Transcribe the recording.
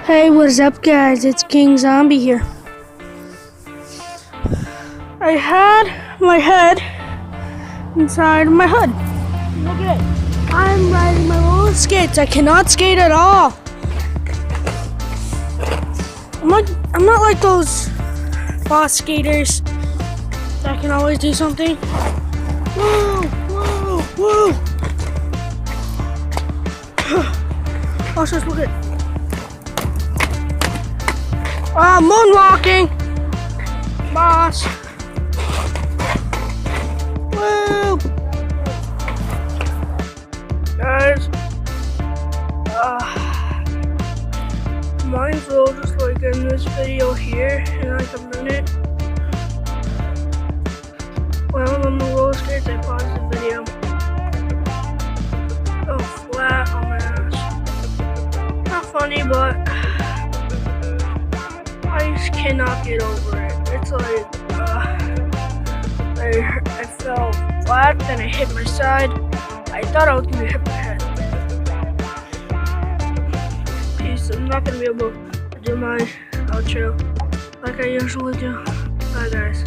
Hey, what is up, guys? It's King Zombie here. I had my head inside my hood. Look at it. I'm riding my roller skates. I cannot skate at all. I'm not like those boss skaters that can always do something. Whoa, whoa, whoa. Oh, just look at it. Moonwalking, boss. Woo! Guys, might as well just like end this video here in like a minute. When I'm on the roller skates, I paused the video. Oh, flat on my ass. Not funny, but I just cannot get over it. It's like, I fell flat, then I hit my side. I thought I was gonna hit my head. Peace, I'm not gonna be able to do my outro like I usually do. Bye, guys.